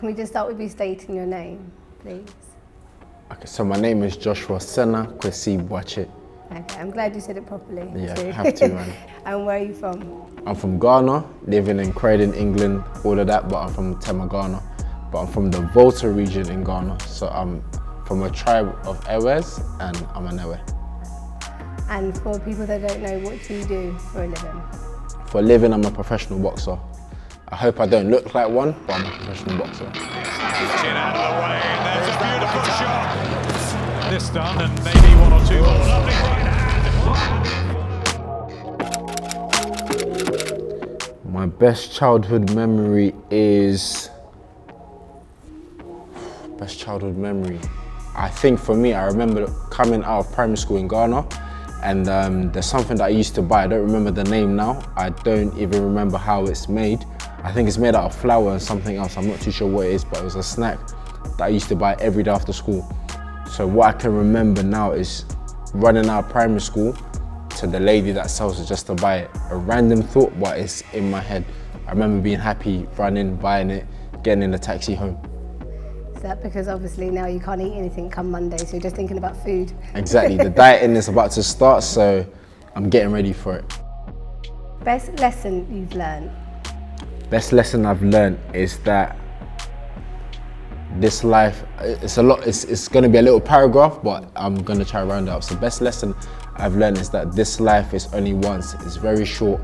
can we just start with you stating your name, please? Okay, so my name is Joshua Buatsi. Okay, I'm glad you said it properly. Yeah, too. have to, man. And where are you from? I'm from Ghana, living in Croydon, England, all of that, but I'm from Tema, Ghana. But I'm from the Volta region in Ghana, so I'm from a tribe of Ewes, and I'm an Ewe. And for people that don't know, what do you do for a living? For a living, I'm a professional boxer. I hope I don't look like one, but I'm a professional boxer. Chin out of the way, there's a beautiful shot. This done, and maybe one or two more. Lovely right hand. My best childhood memory is... Best childhood memory. I think for me, I remember coming out of primary school in Ghana, and there's something that I used to buy. I don't remember the name now. I don't even remember how it's made. I think it's made out of flour and something else. I'm not too sure what it is, but it was a snack that I used to buy every day after school. So what I can remember now is running out of primary school to the lady that sells it just to buy it. A random thought, but it's in my head. I remember being happy, running, buying it, getting in the taxi home. Is that because obviously now you can't eat anything come Monday, so you're just thinking about food? Exactly, the dieting is about to start, so I'm getting ready for it. Best lesson you've learned? Best lesson I've learned is that this life, it's going to be a little paragraph, but I'm going to try to round it up. So best lesson I've learned is that this life is only once. It's very short.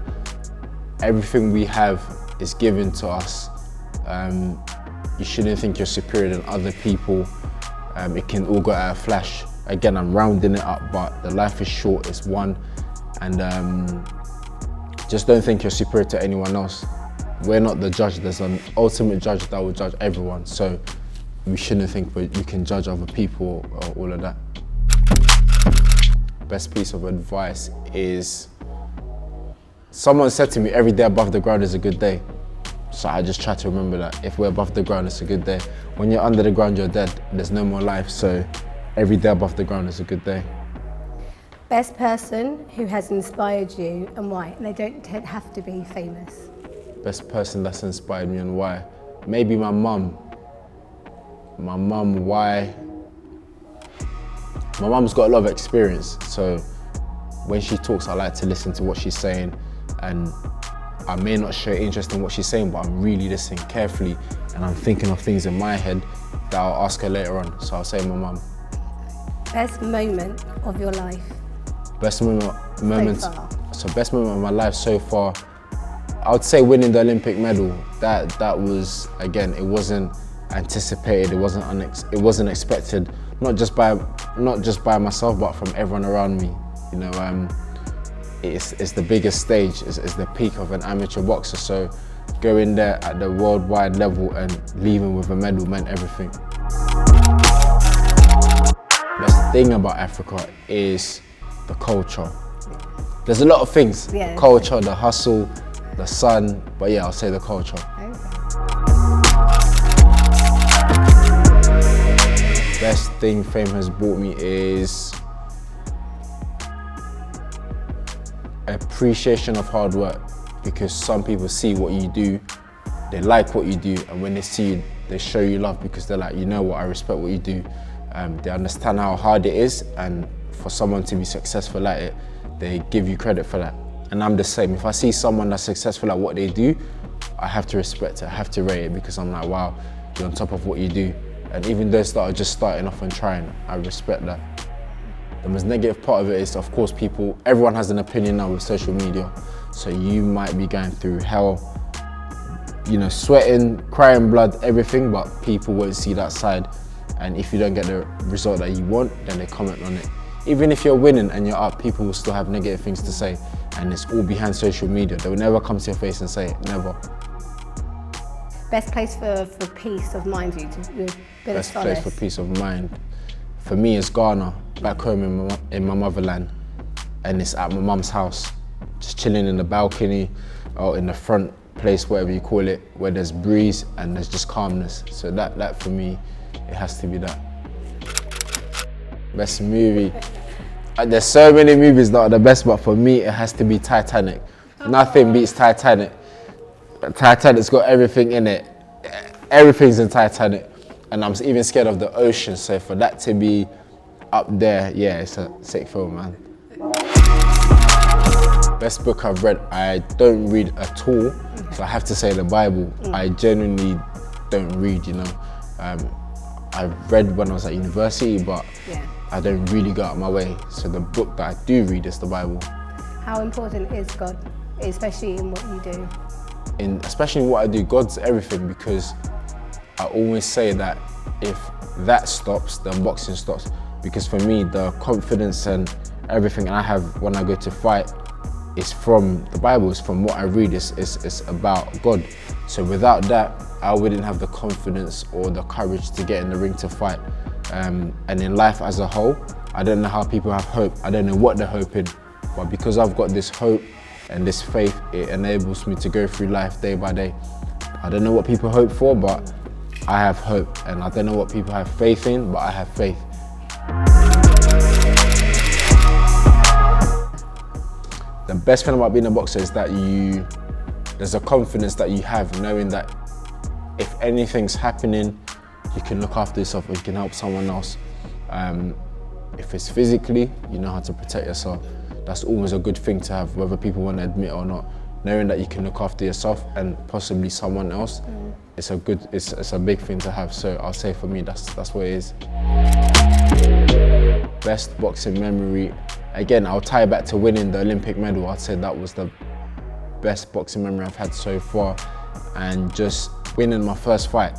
Everything we have is given to us. You shouldn't think you're superior than other people. It can all go at a flash. Again, I'm rounding it up, but the life is short, it's one. And just don't think you're superior to anyone else. We're not the judge. There's an ultimate judge that will judge everyone. So we shouldn't think we can judge other people or all of that. Best piece of advice is, someone said to me, every day above the ground is a good day. So I just try to remember that if we're above the ground, it's a good day. When you're under the ground, you're dead. There's no more life. So every day above the ground is a good day. Best person who has inspired you and why? And they don't have to be famous. Best person that's inspired me and why? Maybe my mum. My mum, why? My mum's got a lot of experience, so when she talks, I like to listen to what she's saying, and I may not show interest in what she's saying, but I'm really listening carefully, and I'm thinking of things in my head that I'll ask her later on, so I'll say my mum. Best moment of your life? Best moment so far. So best moment of my life so far, I would say winning the Olympic medal. That was, again, it wasn't anticipated, it wasn't expected, not just by myself, but from everyone around me. You know, it's the biggest stage, it's the peak of an amateur boxer, so going there at the worldwide level and leaving with a medal meant everything. Best thing about Africa is the culture. There's a lot of things, the culture, the hustle, the sun, but yeah, I'll say the culture. Best thing fame has brought me is appreciation of hard work, because some people see what you do, they like what you do, and when they see you, they show you love because they're like, you know what, I respect what you do. They understand how hard it is, and for someone to be successful at it, they give you credit for that. And I'm the same. If I see someone that's successful at what they do, I have to respect it, I have to rate it, because I'm like, wow, you're on top of what you do. And even those that are just starting off and trying, I respect that. The most negative part of it is, of course, everyone has an opinion now with social media. So you might be going through hell, you know, sweating, crying blood, everything, but people won't see that side. And if you don't get the result that you want, then they comment on it. Even if you're winning and you're up, people will still have negative things to say. And it's all behind social media. They will never come to your face and say it, never. Best place for peace of mind for you to be Best place for peace of mind for me is Ghana, back home in my motherland, and it's at my mum's house, just chilling in the balcony or in the front place, whatever you call it, where there's breeze and there's just calmness. So that for me, it has to be that. Best movie. There's so many movies that are the best, but for me, it has to be Titanic. Nothing beats Titanic. Titanic's got everything in it. everything's in Titanic, and I'm even scared of the ocean. So for that to be up there, yeah, it's a sick film, man. Best book I've read, I don't read at all, so I have to say the Bible. I genuinely don't read, you know. I've read when I was at university, but I don't really go out of my way. So the book that I do read is the Bible. How important is God, especially in what you do? Especially in what I do, God's everything, because I always say that if that stops, then boxing stops. Because for me, the confidence and everything I have when I go to fight is from the Bible, it's from what I read, it's about God. So without that, I wouldn't have the confidence or the courage to get in the ring to fight. And in life as a whole, I don't know how people have hope. I don't know what they're hoping, but because I've got this hope and this faith, it enables me to go through life day by day. I don't know what people hope for, but I have hope. And I don't know what people have faith in, but I have faith. The best thing about being a boxer is that there's a confidence that you have, knowing that if anything's happening, you can look after yourself or you can help someone else. If it's physically, you know how to protect yourself. That's always a good thing to have, whether people want to admit it or not. Knowing that you can look after yourself and possibly someone else, it's a big thing to have. So I'll say for me, that's what it is. Best boxing memory, again, I'll tie it back to winning the Olympic medal. I'd say that was the best boxing memory I've had so far, and just winning my first fight,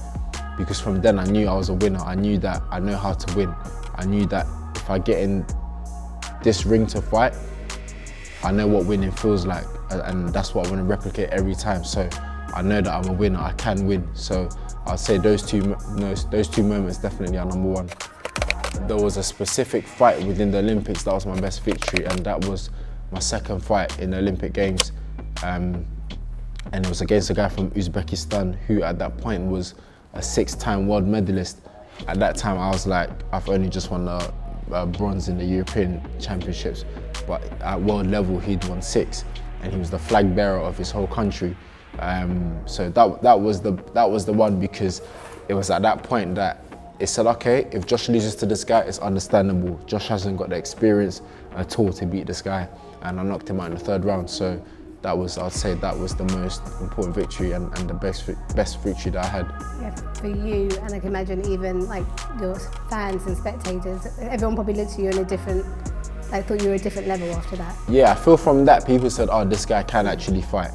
because from then I knew I was a winner. I knew that I know how to win. I knew that if I get in this ring to fight, I know what winning feels like, and that's what I want to replicate every time. So I know that I'm a winner, I can win. So I'd say those two moments definitely are number one. There was a specific fight within the Olympics that was my best victory, and that was my second fight in the Olympic Games. And it was against a guy from Uzbekistan who at that point was a 6-time world medalist. At that time I was like, I've only just won a bronze in the European Championships, but at world level he'd won 6, and he was the flag bearer of his whole country. So that was the one, because it was at that point that it said, okay, if Josh loses to this guy, it's understandable. Josh hasn't got the experience at all to beat this guy, and I knocked him out in the 3rd round. So I'd say that was the most important victory and the best victory that I had. Yeah, for you, and I can imagine even like your fans and spectators, everyone probably looked at you in a different, like thought you were a different level after that. Yeah, I feel from that people said, oh, this guy can actually fight.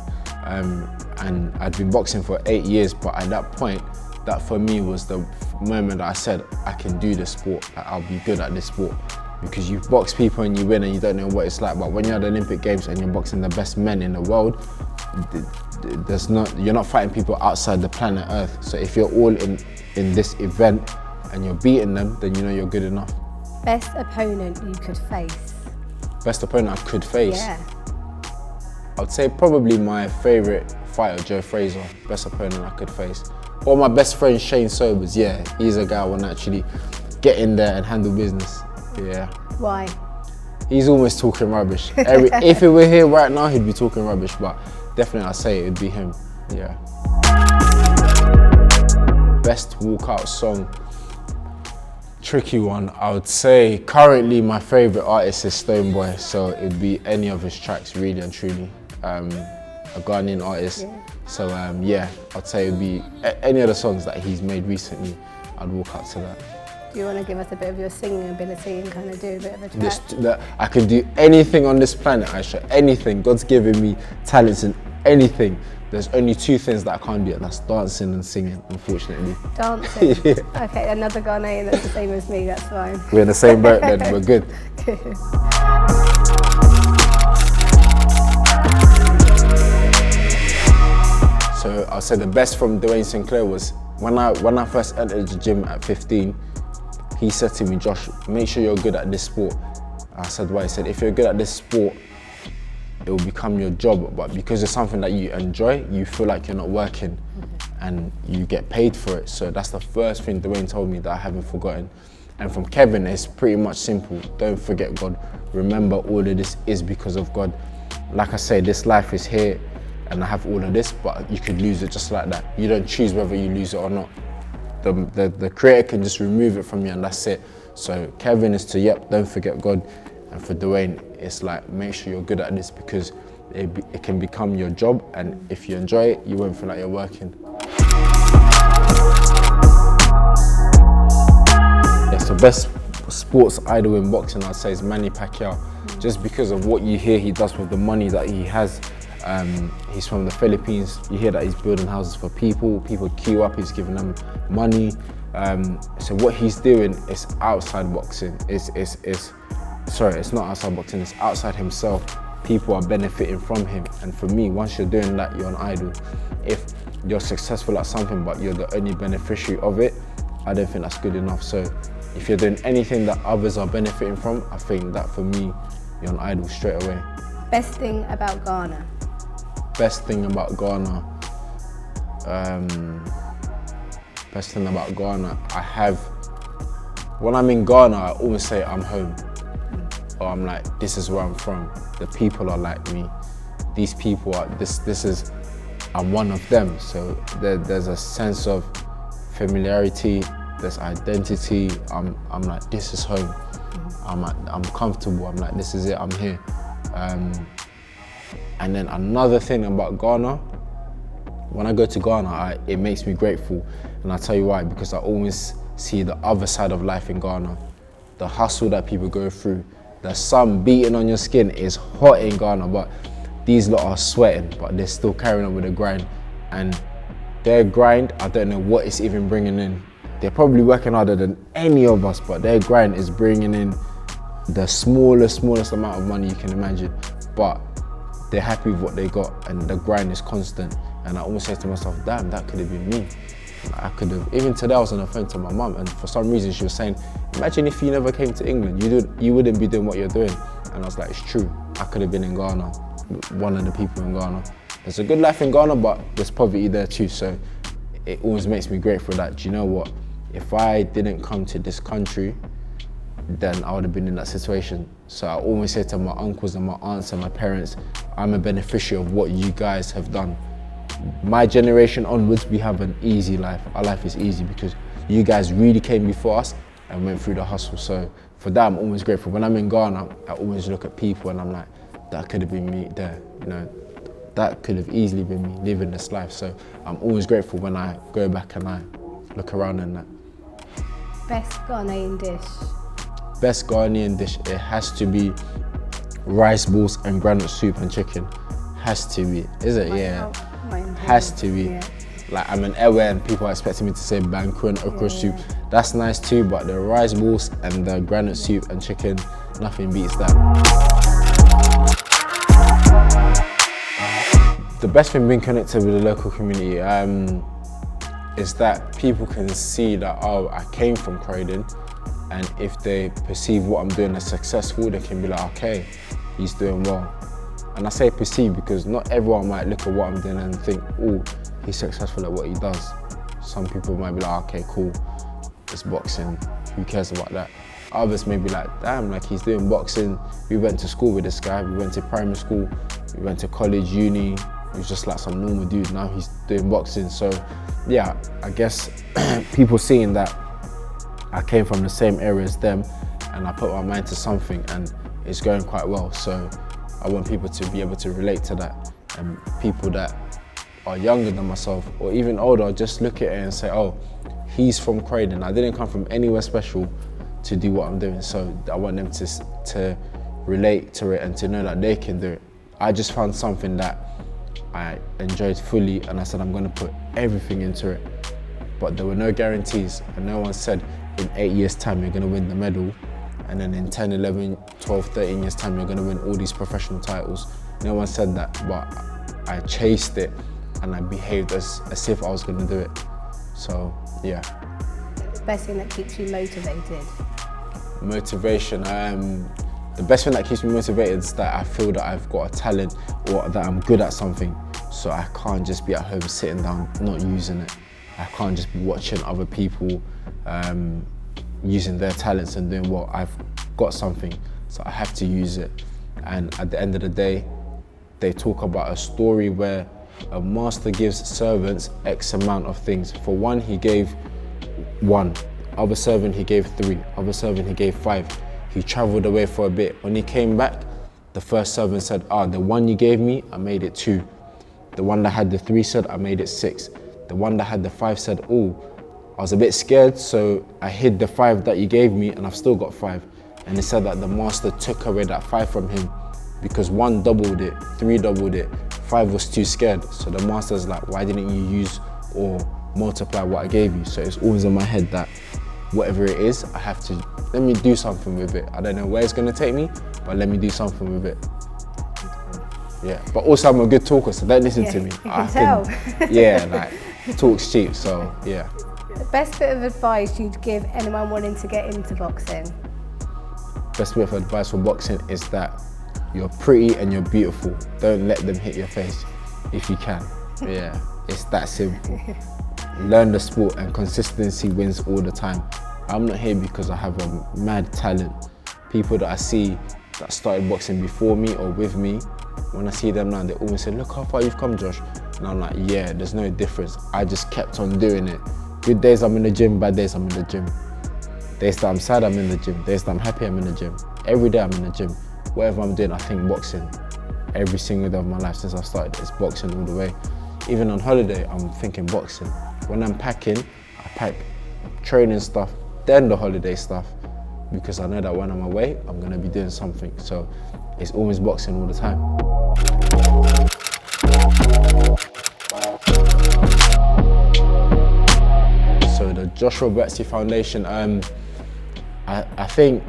And I'd been boxing for 8 years, but at that point, that for me was the moment that I said, I can do this sport, I'll be good at this sport. Because you box people and you win and you don't know what it's like, but when you're at the Olympic Games and you're boxing the best men in the world, you're not fighting people outside the planet Earth. So if you're all in this event and you're beating them, then you know you're good enough. Best opponent you could face? Best opponent I could face? Yeah. I'd say probably my favourite fighter, Joe Fraser, best opponent I could face. Or my best friend, Shane Sobers, yeah, he's a guy I want to actually get in there and handle business, yeah. Why? He's always talking rubbish. If he were here right now, he'd be talking rubbish, but definitely I'd say it'd be him, yeah. Best walkout song, tricky one. I would say currently my favourite artist is Stonebwoy, so it'd be any of his tracks, really and truly. A Ghanaian artist, yeah. So yeah, I'd say it'd be any of the songs that he's made recently, I'd walk out to that. Do you want to give us a bit of your singing ability and kind of do a bit of a track? I can do anything on this planet, Aisha, anything. God's given me talents in anything. There's only 2 things that I can't do, and that's dancing and singing, unfortunately. Dancing? Yeah. Okay, another Ghanaian that's the same as me, that's fine. We're in the same boat then, we're good. Good. So I'll say the best from Dwayne Sinclair was when I first entered the gym at 15, he said to me, Josh, make sure you're good at this sport. I said, why? He said, if you're good at this sport, it will become your job, but because it's something that you enjoy, you feel like you're not working and you get paid for it. So that's the first thing Dwayne told me that I haven't forgotten. And from Kevin, it's pretty much simple. Don't forget God. Remember, all of this is because of God. Like I say, this life is here and I have all of this, but you could lose it just like that. You don't choose whether you lose it or not. The creator can just remove it from you and that's it. So Kevin is to, yep, don't forget God. And for Dwayne, it's like, make sure you're good at this, because it can become your job, and if you enjoy it, you won't feel like you're working. Yes, the best sports idol in boxing, I'd say, is Manny Pacquiao, just because of what you hear he does with the money that he has. He's from the Philippines. You hear that he's building houses for people queue up, he's giving them money. So what he's doing is outside boxing. Sorry, it's not outside boxing, it's outside himself. People are benefiting from him. And for me, once you're doing that, you're an idol. If you're successful at something, but you're the only beneficiary of it, I don't think that's good enough. So if you're doing anything that others are benefiting from, I think that for me, you're an idol straight away. Best thing about Ghana? Best thing about Ghana, when I'm in Ghana, I always say I'm home. Or I'm like, this is where I'm from. The people are like me. These people are, I'm one of them. So there's a sense of familiarity, there's identity. I'm like, this is home. I'm comfortable, I'm like, this is it, I'm here. And then another thing about Ghana, when I go to Ghana, it makes me grateful. And I'll tell you why, because I always see the other side of life in Ghana. The hustle that people go through. The sun beating on your skin is hot in Ghana, but these lot are sweating, but they're still carrying on with the grind. And their grind, I don't know what it's even bringing in. They're probably working harder than any of us, but their grind is bringing in the smallest amount of money you can imagine. But they're happy with what they got, and the grind is constant. And I almost say to myself, damn, that could have been me. I could have, even today I was on the phone to my mum, and for some reason she was saying, imagine if you never came to England, you wouldn't be doing what you're doing. And I was like, it's true, I could have been in Ghana, one of the people in Ghana. There's a good life in Ghana, but there's poverty there too, so it always makes me grateful that, do you know what, if I didn't come to this country, then I would have been in that situation. So I always say to my uncles and my aunts and my parents, I'm a beneficiary of what you guys have done. My generation onwards, we have an easy life. Our life is easy because you guys really came before us and went through the hustle. So for that, I'm always grateful. When I'm in Ghana, I always look at people and I'm like, that could have been me there. You know, that could have easily been me living this life. So I'm always grateful when I go back and I look around and that. Best Ghanaian dish? Best Ghanaian dish, it has to be rice balls and granite soup and chicken. Has to be, is it? Yeah. Has to be. Yeah. Like, I'm in Ewe and people are expecting me to say banku and okra soup. That's nice too, but the rice balls and the granite soup and chicken, nothing beats that. The best thing being connected with the local community is that people can see that, oh, I came from Croydon, and if they perceive what I'm doing as successful, they can be like, okay, he's doing well. And I say perceive because not everyone might look at what I'm doing and think, oh, he's successful at what he does. Some people might be like, okay, cool, it's boxing, who cares about that? Others may be like, damn, like he's doing boxing. We went to school with this guy, we went to primary school, we went to college, uni, he was just like some normal dude, now he's doing boxing. So yeah, I guess people seeing that I came from the same area as them and I put my mind to something and it's going quite well. So I want people to be able to relate to that, and people that are younger than myself or even older just look at it and say, oh, he's from Croydon. I didn't come from anywhere special to do what I'm doing. So I want them to relate to it and to know that they can do it. I just found something that I enjoyed fully and I said I'm going to put everything into it. But there were no guarantees and no one said in 8 years time you're going to win the medal, and then in 10, 11, 12, 13 years time you're going to win all these professional titles. No one said that, but I chased it and I behaved as if I was going to do it. So yeah. The best thing that keeps you motivated? Motivation, the best thing that keeps me motivated is that I feel that I've got a talent or that I'm good at something. So I can't just be at home sitting down not using it. I can't just be watching other people using their talents and doing well. I've got something, so I have to use it. And at the end of the day, they talk about a story where a master gives servants X amount of things. For one, he gave 1. Other servant, he gave 3. Other servant, he gave 5. He traveled away for a bit. When he came back, the first servant said, the 1 you gave me, I made it 2. The one that had the 3 said, I made it 6. The one that had the 5 said, I was a bit scared, so I hid the 5 that you gave me, and I've still got 5. And it said that the master took away that 5 from him because 1 doubled it, 3 doubled it, 5 was too scared. So the master's like, why didn't you use or multiply what I gave you? So it's always in my head that whatever it is, I have to, let me do something with it. I don't know where it's gonna take me, but let me do something with it. Yeah, but also I'm a good talker, so don't listen to me. You can tell. Yeah, like, talk's cheap, so yeah. The best bit of advice you'd give anyone wanting to get into boxing? Best bit of advice for boxing is that you're pretty and you're beautiful. Don't let them hit your face if you can. Yeah, it's that simple. Learn the sport and consistency wins all the time. I'm not here because I have a mad talent. People that I see that started boxing before me or with me, when I see them now, they always say, look how far you've come, Josh. And I'm like, yeah, there's no difference. I just kept on doing it. Good days I'm in the gym, bad days I'm in the gym. Days that I'm sad, I'm in the gym. Days that I'm happy, I'm in the gym. Every day I'm in the gym. Whatever I'm doing, I think boxing. Every single day of my life since I started, it's boxing all the way. Even on holiday, I'm thinking boxing. When I'm packing, I pack training stuff, then the holiday stuff, because I know that when I'm away, I'm gonna be doing something. So it's always boxing all the time. So the Joshua Buatsi Foundation, I think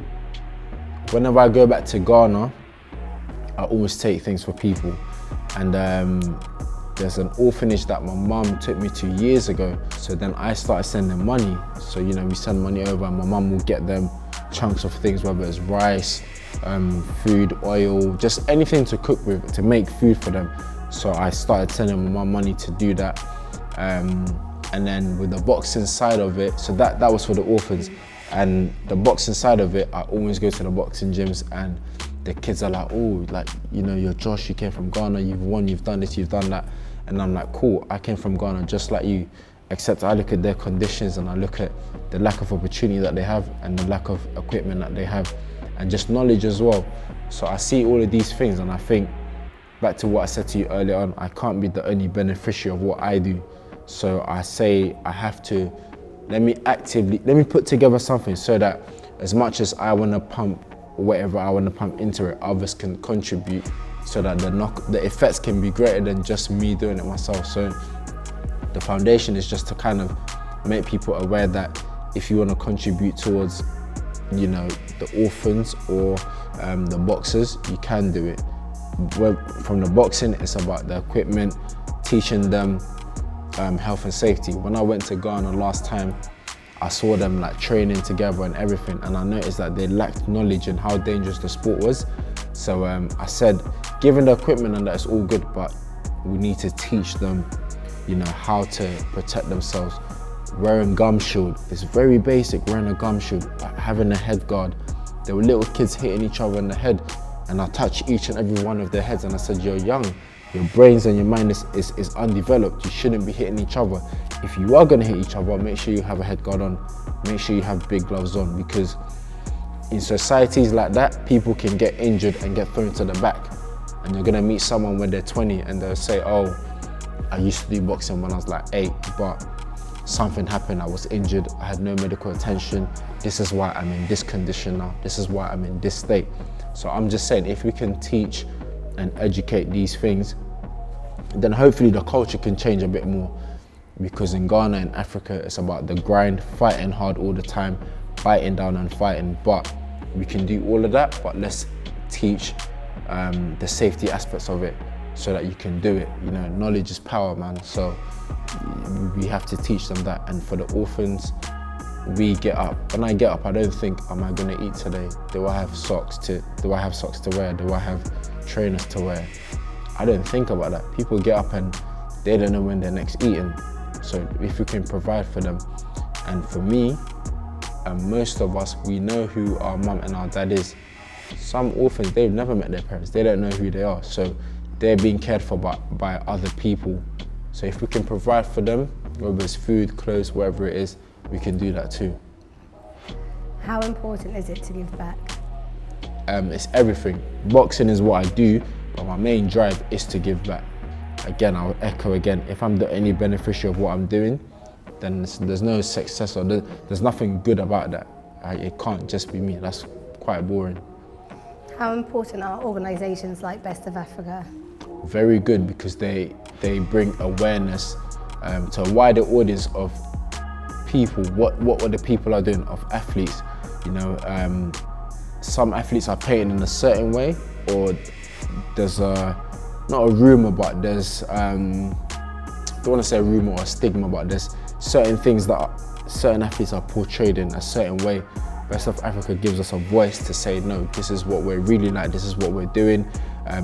whenever I go back to Ghana, I always take things for people. And there's an orphanage that my mum took me to years ago. So then I started sending money. So, you know, we send money over and my mum will get them chunks of things, whether it's rice, food, oil, just anything to cook with, to make food for them. So I started sending my mum money to do that. And then with the boxing side of it, so that was for the orphans. And the boxing side of it, I always go to the boxing gyms and the kids are like, oh, like, you know, you're Josh, you came from Ghana, you've won, you've done this, you've done that. And I'm like, cool, I came from Ghana just like you, except I look at their conditions and I look at the lack of opportunity that they have and the lack of equipment that they have and just knowledge as well. So I see all of these things and I think, back to what I said to you earlier on, I can't be the only beneficiary of what I do. So I say I have to, let me put together something so that as much as I want to pump whatever I want to pump into it, others can contribute so that the effects can be greater than just me doing it myself. So the foundation is just to kind of make people aware that if you want to contribute towards, you know, the orphans or the boxers, you can do it. From the boxing, it's about the equipment, teaching them health and safety. When I went to Ghana last time, I saw them like training together and everything, and I noticed that they lacked knowledge in how dangerous the sport was. So I said, given the equipment and that, it's all good, but we need to teach them, you know, how to protect themselves. Wearing gum shield is very basic, wearing a gum shield, having a head guard. There were little kids hitting each other in the head, and I touched each and every one of their heads and I said, you're young, your brains and your mind is undeveloped, you shouldn't be hitting each other. If you are going to hit each other, make sure you have a head guard on, make sure you have big gloves on, because in societies like that, people can get injured and get thrown to the back. And you're going to meet someone when they're 20 and they'll say, oh, I used to do boxing when I was like 8, but something happened, I was injured, I had no medical attention, this is why I'm in this condition now, this is why I'm in this state. So I'm just saying, if we can teach and educate these things, then hopefully the culture can change a bit more. Because in Ghana and Africa, it's about the grind, fighting hard all the time, biting down and fighting. But we can do all of that, but let's teach the safety aspects of it so that you can do it. You know, knowledge is power, man. So we have to teach them that. And for the orphans, we get up. When I get up, I don't think, am I gonna eat today? Do I have socks to wear? Do I have trainers to wear? I don't think about that. People get up and they don't know when they're next eating. So if we can provide for them, and for me, and most of us, we know who our mum and our dad is. Some orphans, they've never met their parents. They don't know who they are. So they're being cared for by other people. So if we can provide for them, whether it's food, clothes, whatever it is, we can do that too. How important is it to give back? It's everything. Boxing is what I do, but my main drive is to give back. Again, I'll echo again, if I'm the only beneficiary of what I'm doing, then there's no success or there's nothing good about that. It can't just be me, that's quite boring. How important are organisations like Best of Africa? Very good, because they bring awareness to a wider audience of people, what the people are doing, of athletes. You know, some athletes are painted in a certain way, or there's not a rumour, but there's, I don't want to say a rumour or a stigma, but there's certain things that certain athletes are portrayed in a certain way. Best of Africa gives us a voice to say, no, this is what we're really like, this is what we're doing,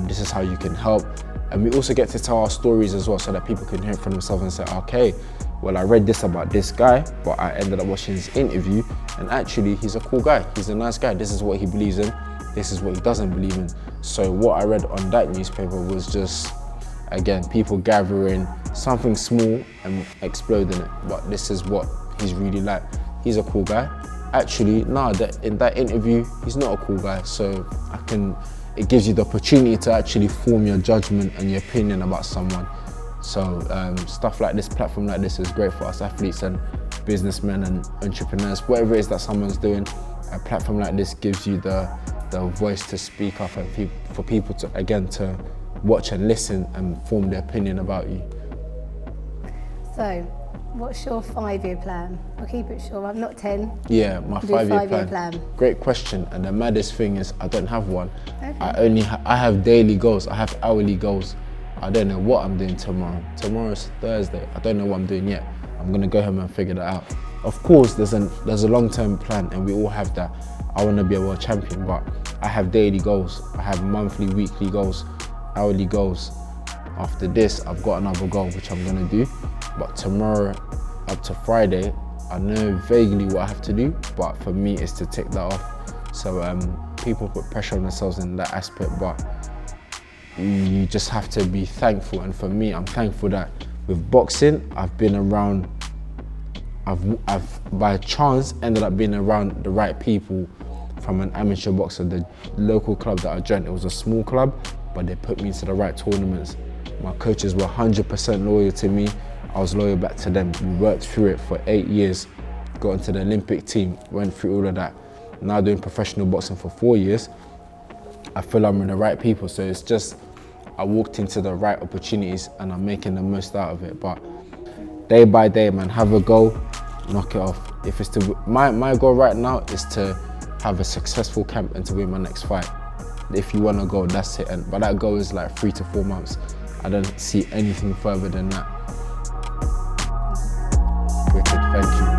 this is how you can help. And we also get to tell our stories as well, so that people can hear it for themselves and say, okay, well, I read this about this guy, but I ended up watching his interview, and actually he's a cool guy, he's a nice guy, this is what he believes in, this is what he doesn't believe in. So what I read on that newspaper was just, again, people gathering something small and exploding it, but this is what he's really like. He's a cool guy. Actually, in that interview, he's not a cool guy, so it gives you the opportunity to actually form your judgment and your opinion about someone. So stuff like this, platform like this is great for us athletes and businessmen and entrepreneurs, whatever it is that someone's doing. A platform like this gives you the voice to speak up and for people to, again, to watch and listen and form their opinion about you. So, what's your 5-year plan? I'll keep it short, I'm not 10. Yeah, my Do a 5-year plan. Great question, and the maddest thing is I don't have one. Okay. I have daily goals, I have hourly goals. I don't know what I'm doing tomorrow. Tomorrow's Thursday, I don't know what I'm doing yet. I'm gonna go home and figure that out. Of course, there's a long-term plan, and we all have that. I wanna be a world champion, but I have daily goals. I have monthly, weekly goals, hourly goals. After this, I've got another goal, which I'm gonna do. But tomorrow up to Friday, I know vaguely what I have to do, but for me, it's to tick that off. So people put pressure on themselves in that aspect, but you just have to be thankful. And for me, I'm thankful that with boxing, I've been around, I've by chance ended up being around the right people from an amateur boxer. The local club that I joined, it was a small club, but they put me into the right tournaments. My coaches were 100% loyal to me. I was loyal back to them. We worked through it for 8 years, got into the Olympic team, went through all of that. Now doing professional boxing for 4 years, I feel I'm with the right people. So it's just, I walked into the right opportunities and I'm making the most out of it. But day by day, man, have a goal, knock it off. If it's to, my goal right now is to have a successful camp and to win my next fight. If you want to go, that's it. But that goal is like 3 to 4 months. I don't see anything further than that. Wicked, thank you.